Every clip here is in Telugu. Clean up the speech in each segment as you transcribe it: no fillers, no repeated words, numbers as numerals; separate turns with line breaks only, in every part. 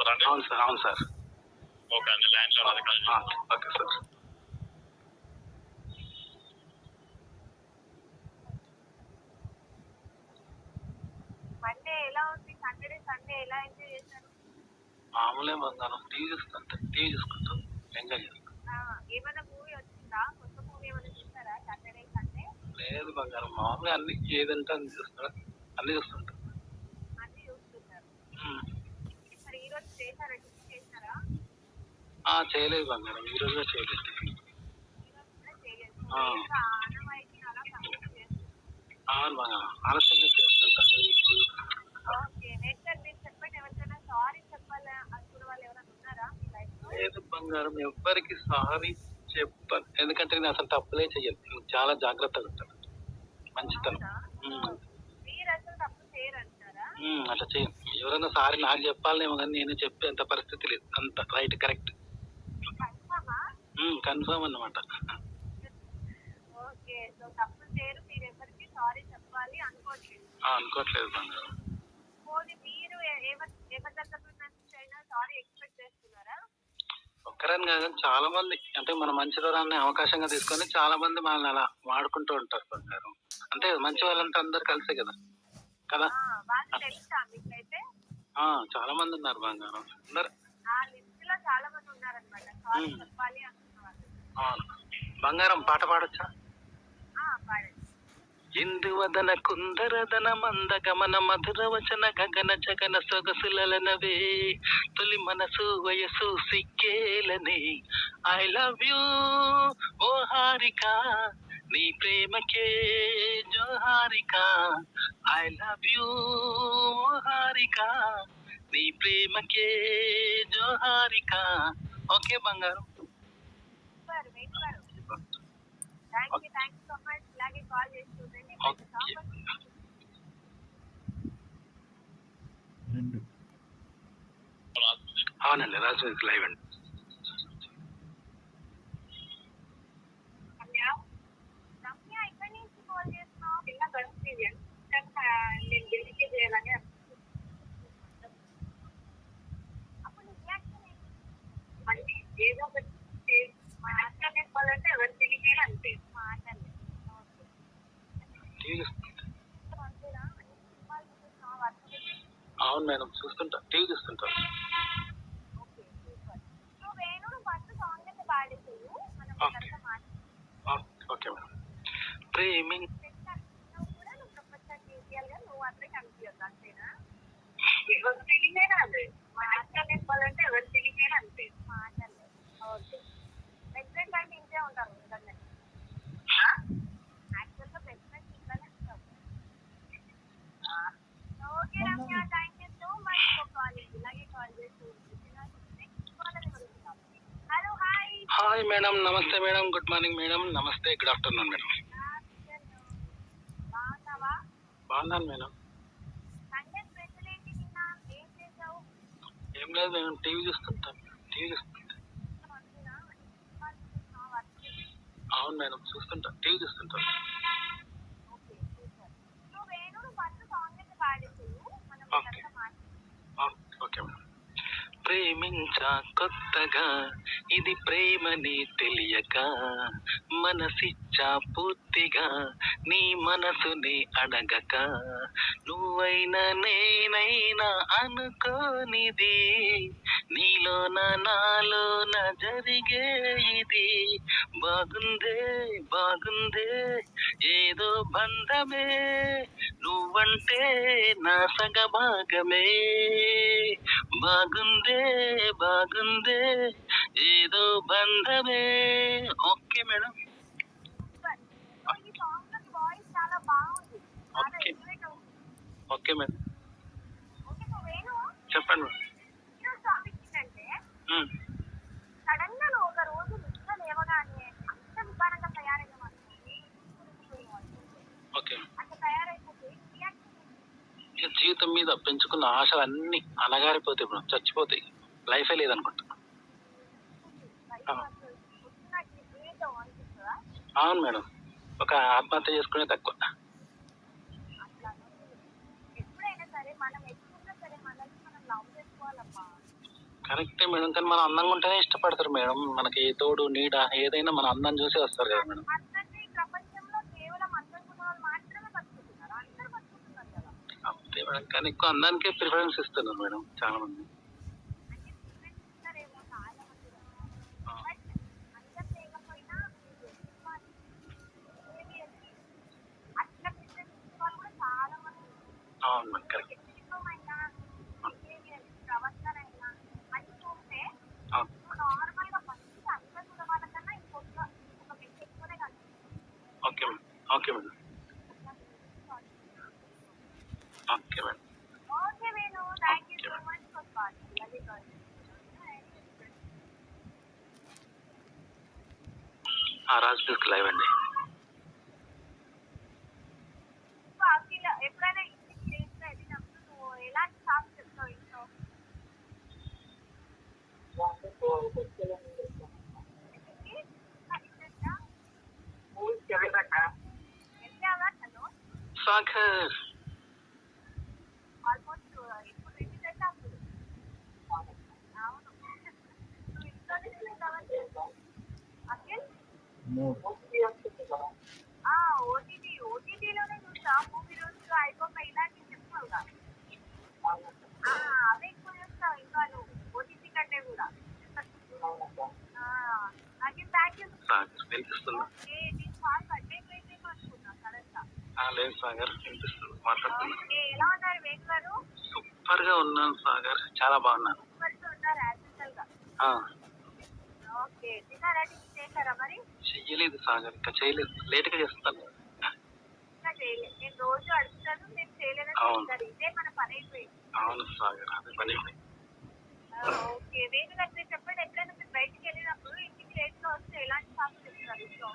కదండి?
అవును సార్, అవును సార్.
ఓకే అండి, లైన్లో ఉన్నది కాల్.
Okay sir.
మండే ఎలా ఉంది? సాటర్డే సండే ఎలా ఎంజాయ్ చేశారు?
మామూలే బంగారం, టీవీ చూసుకుంటాం, ఎంజాయ్ చేస్తాం.
ఏమైనా మూవీ వచ్చిందా? కొత్త మూవీ ఏమైనా చూసారా సాటర్డే సండే?
లేదు బంగారం, మామూలుగా అన్ని ఏదంటే అన్ని చూస్తారా, అన్ని చూస్తుంటాం.
అన్ని చూస్తున్నారు. మరి ఈ రోజు చేశారా? టిఫిన్ చేశారా?
చేయలేదు బంగారం, ఈ రోజు చేయలేదు.
ఈ రోజు కూడా చేయలేదు. ఆనవాయితీ అలా కంటిన్యూ చేస్తున్నారు.
అవును బంగారం, ఆలస్యంగా చేస్తుంటా.
ఓకే, నెక్స్ట్ సార్ మీరు చెప్పండి, ఎవరికైనా సారీ చెప్పాలి అనుకున్న వాళ్ళు ఎవరైనా ఉన్నారా మీ లైఫ్ లో?
లేదు బంగారం, ఎవ్వరికి సారీ చెప్పాను, ఎందుకంటే నేను అసలు తప్పులే చెయ్యను, చాలా జాగ్రత్తగా ఉంటాను, మంచితనం.
మీరు అసలు తప్పు చేయరంటారా?
అట్లా చేయను. ఎవరైనా సారీ నాకు చెప్పాలనేమో కానీ నేను చెప్పేంత పరిస్థితి లేదు, అంత రైట్ కరెక్ట్ కన్ఫర్మ్ అన్నమాట.
ఓకే, సో తప్పు చేయరు, మీరు ఎవరికి సారీ చెప్పాలి అనుకోవట్లేదు.
అనుకోవట్లేదు బంగారం.
పోనీ మీరు ఎవరి దగ్గర నుంచి అయినా సారీ ఎక్స్పెక్ట్ చేస్తున్నారా?
ఒక్కరని కాదు, చాలా మంది, అంటే మన మంచితనాన్ని అవకాశంగా తీసుకొని చాలా మంది మనల్ని అలా వాడుకుంటూ ఉంటారు బంగారం. అంటే మంచి వాళ్ళంటే అందరు కలిసే కదా కదా.
వాళ్ళు తెలుసా మీకైతే?
చాలా మంది ఉన్నారు బంగారం, అందరు
ఆ లిస్ట్ లో చాలా మంది ఉన్నారనమాట సారీ చెప్పాలి అనుకున్న వాళ్ళు.
బంగారం పాట పాడొచ్చా?
పాడండి.
ఇందువదన కుందరదన మంద గమన మధుర వచన గగన జగన సొగసులనవే తొలి మనసు వయసు సిక్కేలనే ఐ లవ్ యూ ఓ హారిక నీ ప్రేమకే జోహారిక ఐ లవ్ యూ ఓ హారిక నీ ప్రేమకే జోహారిక. ఓకే బంగారం.
Thank you so much. ఇలాగే కాల్ చేసి చూడండి.
అవునండి, రాజు లైవ్ అండి.
రమ్య ఇక్కడి నుంచి కాల్ చేస్తున్నావు? చిన్న కన్ఫ్యూజన్, నేను ఢిల్లీకి చేయాలని అప్పుడు రియాక్షన్ మళ్ళీ ఏదో ఒకటి మాట్లాడాలంటే ఎవరు తెలియదు అంతే మాట్లాడలేదు.
అవును మేడం, చూస్తుంటా, టీవీ చూస్తుంటా.
Okay, super. So Venu first song అయితే పాడేసేయు, మనం తర్వాత మాట్లాడుకుందాం.
Okay madam. ప్రేమింగ్
కూడా నువ్వు ప్రపంచానికి యూజువల్ గా నువ్వు అట్లే కనిపించదు, అంతేనా? ఎవరు తెలియదు అదే మాట్లాడాలంటే ఎవరు తెలియదు అంతే మాట్లాడలేదు. ఓకే, ప్రెగ్నెంట్ అంటే ఇంతే ఉంటారు నిజంగా. యాక్చువల్గా ప్రెగ్నెంట్ ఇంట్లోనే ఉంటారు. Okay Ramya, thank you so much for calling. ఇలాగే కాల్ చేస్తూ నెక్స్ట్ కాల్ అని వెళ్తున్నాం. Hello, hi.
హాయ్ మేడం, నమస్తే మేడం, గుడ్ మార్నింగ్ మేడం, నమస్తే, గుడ్ ఆఫ్టర్నూన్ మేడం.
బాగున్నావా?
బాగున్నాను మేడం.
సండే స్పెషల్ ఏంటి? నిన్న ఏం చేసావు?
ఏం లేదు మేడం, టీవీ చూస్తుంటాం. అవును మేడం, చూస్తుంటా, టీవీ చూస్తుంటాం.
Okay, super. So Venu first song అయితే పాడేసేయు, మనం తర్వాత మాట్లాడుకుందాం.
Okay madam. ప్రేమించా కొత్తగా ఇది ప్రేమని తెలియక మనసిచ్చా పూర్తిగా నీ మనసుని అడగక నువ్వైనా నేనైనా అనుకోనిది నీలోన నాలోన జరిగే ఇది బాగుందే ఏదో బంధమే నువ్వంటే నా సగభాగమే బాగుందే ఏదో బంధమే. Okay madam.
ఈ సాంగ్ లో వాయిస్ చాలా బాగుంది.
Okay madam.
Okay, so Venu
చెప్పండి.
ఈరోజు టాపిక్ ఏంటంటే, సడన్ గా నువ్వు ఒక రోజు నిద్ర లేవగానే అంత విధానంగా తయారయ్యేవాళ్ళు అట్లా తయారైపోతే
జీవితం మీద పెంచుకున్న ఆశలు అన్ని అనగారిపోతాయి, ఇప్పుడు చచ్చిపోతాయి, లైఫే లేదనుకుంటా. అవును మేడం, ఒక ఆత్మహత్య చేసుకునే తక్కువ.
ఎప్పుడైనా సరే మనం ఎప్పుడైనా సరే మనల్ని మనం లవ్ చేసుకోవాలమ్మా.
కరెక్టే మేడం, కానీ మనం అందంగా ఉంటేనే ఇష్టపడతారు మేడం. మనకి తోడు నీడ ఏదైనా మన అందం చూసి వస్తారు కదా మేడం.
అందరినీ ప్రపంచంలో కేవలం అందరికి ఉన్న వాళ్ళు మాత్రమే బతుకుతున్నారు, అందరూ బతుకుతున్నారు కదా.
అంతే మేడం, కానీ ఎక్కువ అందానికే ప్రిఫరెన్స్ ఇస్తున్నారు మేడం చాలా మంది.
అంటే ప్రిఫరెన్స్ ఇస్తారేమో చాలా మంది, బట్ అందరు లేకపోయినా అట్లా ప్రిఫరెన్స్ ఇచ్చే వాళ్ళు కూడా చాలా మంది ఉన్నారు.
అవును మేడం, కరెక్ట్.
వ్యక్తిత్వమైనా బిహేవియర్ ప్రవర్తనైనా మంచిగా ఉంటే
అవును.
నార్మల్ గా మంచి అందరు కూడా వాళ్ళకన్నా ఇంకొక మెచ్చి ఎక్కువనే కనిపిస్తుంది.
Okay madam, okay madam, okay madam.
Okay Venu, thank you so much for calling. అది
రాజ్ మ్యూజిక్ లైవ్ అండి.
అఖిల ఎప్పుడైనా ఇంటికి చేస్తే వెళ్ళినప్పుడు నువ్వు ఎలాంటి సాంగ్స్ చెప్తావు ఇంట్లో?
సాగర్
ఆల్మోస్ట్ ఇప్పుడు రిలీజ్ అయితే అప్పుడు అవును నువ్వు ఇంట్లోనే చూస్తావని అఖిల్. ఓటీటీలోనే చూస్తా, మూవీ రోజులు అయిపోక ఇలాంటివి చెప్తావుగా, అవే ఎక్కువ చూస్తావు ఇంకా నువ్వు ఓటీటీ కంటే కూడా. Akhil thank you.
సాగర్ వినిపిస్తుందా?
నేను కాల్ కట్ అయిపోయిందేమో అనుకున్నా సడన్ గా.
లేదు సాగర్ వినిపిస్తుంది, మాట్లాడుతున్నా.
ఎలా ఉన్నారు వేణు గారు?
సూపర్ గా ఉన్నాను సాగర్, చాలా బాగున్నాను.
సూపర్ గా ఉన్నారు యాక్చువల్ గా. ఓకే, తిన్నారా? టిఫిన్ చేశారా మరి?
చెయ్యలేదు సాగర్, ఇంకా చేయలేదు, లేట్ గా చేస్తాను.
ఇంకా చేయలేదు, నేను రోజు అడుగుతాను, నేను చేయలేదని చెప్తారు. ఇదే మన పని అయిపోయింది.
అవును సాగర్, అదే పని అయిపోయింది.
ఓకే వేణు గారు, మీరు చెప్పండి, ఎప్పుడైనా మీరు బయటికి వెళ్ళినప్పుడు ఇంటికి లేట్ గా వస్తే ఎలాంటి సాంగ్స్ చెప్తారు ఇంట్లో?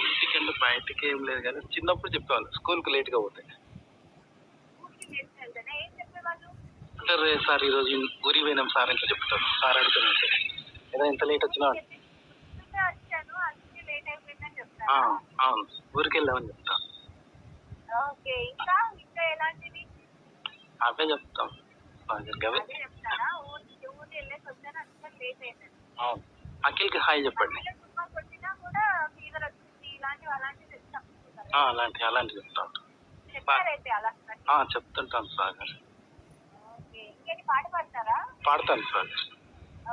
ఇంటికంటే బయటికి ఏం లేదు కానీ చిన్నప్పుడు చెప్పేవాళ్ళు స్కూల్ కు లేట్ గా పోతే.
ఊరికి లేట్ వెళ్తానే ఏం చెప్పేవాళ్ళు?
అంటే సార్ ఈ రోజు ఊరికి పోయినాం సార్ ఇంట్లో చెప్తాను. సార్ అడుగుతున్నాను ఏదో ఎంత లేట్ వచ్చినా
వచ్చాను అందుకే లేట్ అయిపోయిందని చెప్తాను.
అవును, ఊరికి వెళ్ళామని చెప్తాం.
ఓకే, ఇంకా ఇంకా ఎలాంటివి?
అవే చెప్తాం సాగర్,
అదే చెప్తారా? ఊరికి వెళ్ళేసి వచ్చాను అందుకని లేట్ అయింది.
అవును. అఖిల్కి హాయ్ చెప్పండి.
తుమ్మా కొట్టినా కూడా ఫీవర్ వచ్చింది ఇలాంటివి అలాంటివి చెప్తాం.
అలాంటివి చెప్తాం.
చెప్తారైతే అలా
చెప్తుంటాను సాగర్.
ఓకే, ఇంకేంటి పాట పాడతారా?
పాడతాను సాగర్.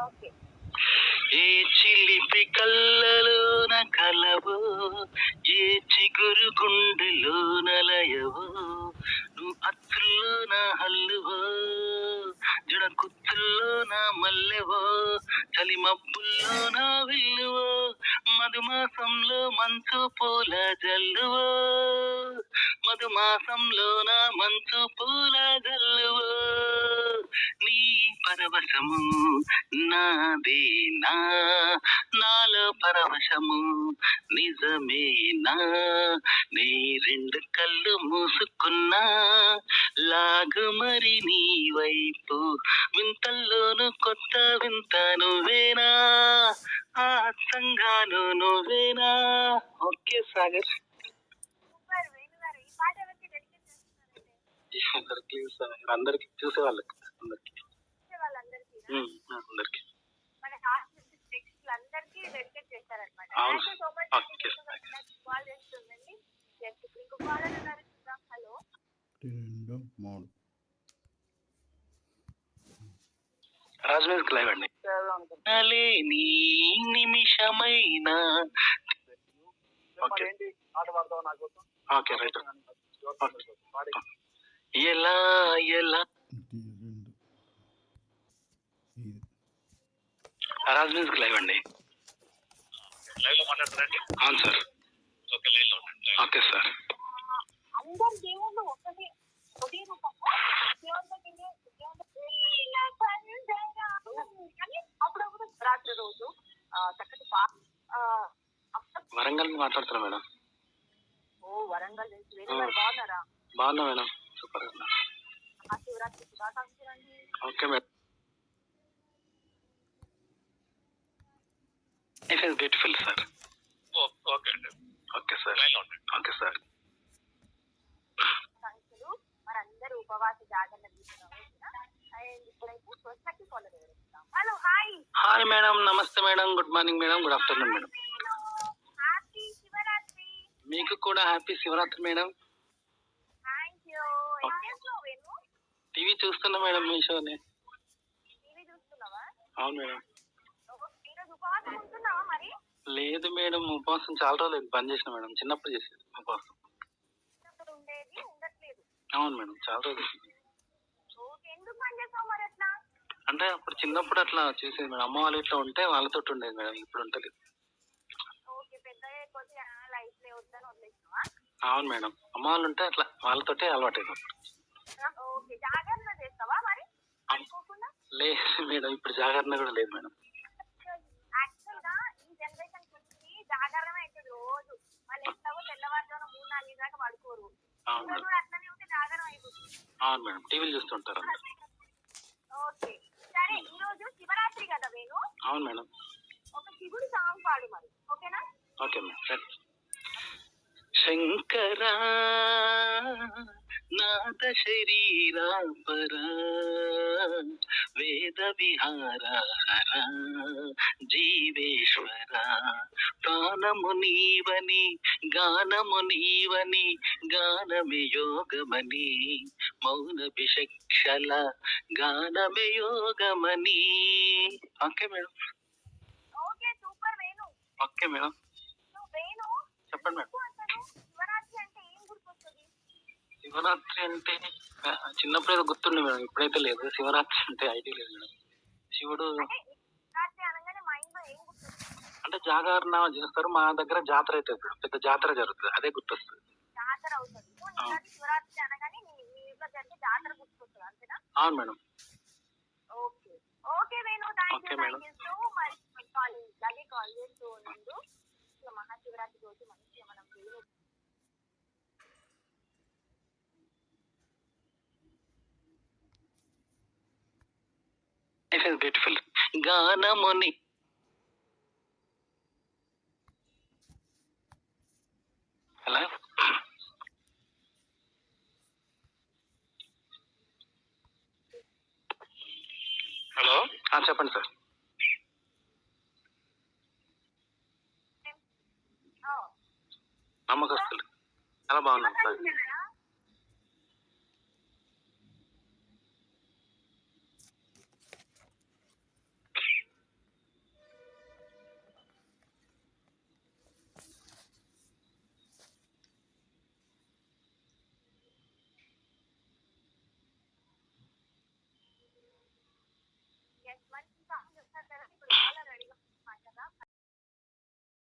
ఓకే.
ఏ చిలిపి కళ్ళలోన కలవో, ఏ చిగురు గుండెలోన లయవో, నువ్వు అచ్చుల్లో నా హల్లువో, జడ కుచ్చుల్లో నా మల్లెవో, చలి మబ్బుల్లో నా విల్లువో, మధుమాసంలో మంచు పూల జల్లువో, మధుమాసంలో నా మంచు పూల జల్లువో, నీ పరవశము నాదేనా, నాలో పరవశము నిజమేనా, నీ రెండు కళ్ళు మూసుకున్నా లాగు మరి నీ వైపు, వింతల్లోను కొత్త వింత నువ్వేనా, ఆ సంగాను నువ్వేనా. ఓకే సాగర్.
సూపర్ వేణు గారు, ఈ పాట ఎవరికి డెడికేట్ చేస్తున్నారంటే?
అందరికి చూసే వాళ్ళకి, అందరికి
వాళ్ళందరికీ
అందరికి
మన టెక్స్ట్ అందరికీ డెడికేట్ చేశారనమాట. సో మచ్ కాల్ చేస్తుందండి. ఇంకో కాల్ ఉన్నారు చూద్దాం. హలో,
రాజ్ మ్యూజిక్ లైవ్ అండి. నీ నిమిషమైనా ఓకే రైట్. ఎలా ఎలా రాజ్ మ్యూజిక్ లైవ్ అండి.
లైవ్ లో మాట్లాడతారండి?
అవును సార్.
ఓకే, లైవ్ లో ఉండండి.
Okay sir.
అందరు దేవుళ్ళు ఒకటే ఒకే రూపంలో అప్పుడప్పుడు రాత్రి రోజు చక్కటి
వరంగల్ మాట్లాడుతున్నా మేడం.
వరంగల్ నుంచి వేరే గారు బాగున్నారా?
బాగున్నా మేడం, సూపర్ గా.
శివరాత్రి శుభాకాంక్షలు అండి.
Okay madam. It is beautiful sir.
Okay అండి.
Okay sir.
లైవ్ లో ఉండండి.
Okay sir.
మనందరూ ఉపవాస జాగరణ తీసుకున్న అండ్ ఇప్పుడైతే సొసైటీ కాలర్ చేస్తాం. Hello hi.
హాయ్ మేడం, నమస్తే madam, good morning madam, good afternoon madam.
Happy Shivaratri.
మీకు కూడా happy Shivaratri madam.
Thank you. ఏం చేస్తున్నావు వేణు?
టీవీ చూస్తున్నా మేడం, మీ షోని.
టీవీ చూస్తున్నావా?
అవును మేడం.
ఈరోజు ఉపవాసం ఉంటున్నావా మరి?
లేదు మేడం, ఉపవాసం చాలా రోజులు బంద్ చేసిన మేడం, చిన్నప్పుడు చేసేది ఉపవాసం.
చిన్నప్పుడు ఉండేది ఉండట్లేదు.
అవును మేడం, చాలా రోజులు.
ఓకే, ఎందుకు పని చేస్తావు మరి అట్లా?
అంటే అప్పుడు చిన్నప్పుడు అట్లా చేసేది మేడం, అమ్మ వాళ్ళు ఇట్లా ఉంటే వాళ్ళతో ఉండేది మేడం, ఇప్పుడు ఉంటలేదు.
ఓకే, పెద్దగా కొద్దిగా లైఫ్ లే వద్దని వదిలేసినావా?
అవును మేడం, అమ్మ వాళ్ళు ఉంటే అట్లా వాళ్ళతోటే అలవాటు అయిపోయింది.
ఓకే, జాగ్రత్త చేస్తావా మరి అనుకోకుండా?
లేదు మేడం, ఇప్పుడు జాగరణ కూడా లేదు మేడం.
యాక్చువల్ గా ఈ జనరేషన్ కి జాగరణ అవుతుంది రోజు. వాళ్ళు ఎట్లాగో తెల్లవారుజామున 3-4 దాకా పడుకోరు.
అవును మేడం.
కూడా అట్లనే ఉంటే జాగరణ అయిపోతుంది.
అవును మేడం, టీవీలు చూస్తుంటారు.
ఓకే సరే, ఈ రోజు శివరాత్రి కదా వేణు,
అవును మేడం.
ఒక శివుడి సాంగ్ పాడు మరి, ఓకేనా?
ఓకే మేడం, సరే. శంకరా నాద శరీరాపరా వేద విహార జీవేశ్వర ప్రాణము నీవని గానము నీవని గానమే యోగమని మౌన విచక్షల గానమే యోగమని. Okay madam.
Okay super Venu.
Okay madam,
Venu
చెప్పండి మేడం.
అసలు శివరాత్రి అంటే ఏం గుర్తొస్తుంది?
శివరాత్రి అంటే చిన్నప్పుడు ఏదో గుర్తుండే మేడం, ఇప్పుడైతే లేదు. శివరాత్రి అంటే ఐడియా లేదు మేడం. శివుడు
అంటే శివరాత్రి అనగానే మైండ్ లో ఏం గుర్తొస్తుంది?
అంటే జాగరణ చేస్తారు, మా దగ్గర జాతర అయితే పెద్ద జాతర జరుగుతుంది, అదే గుర్తొస్తుంది.
జాతర అవుతుంది. సో నీకు శివరాత్రి అనగానే నీ ఇంట్లో జరిగే జాతర గుర్తొస్తుంది అంతేనా?
అవును madam.
Okay okay Venu, thank
okay
you
madam.
So much. అలాగే కాల్ చేస్తూ ఉండు. మహాశివరాత్రి రోజు మంచిగా మనం వేణు
ఇట్ ఇస్ బ్యూటిఫుల్ గానముని. హలో
హలో
చెప్పండి సార్. నమ్మకస్తులు చాలా బాగున్నాను సార్.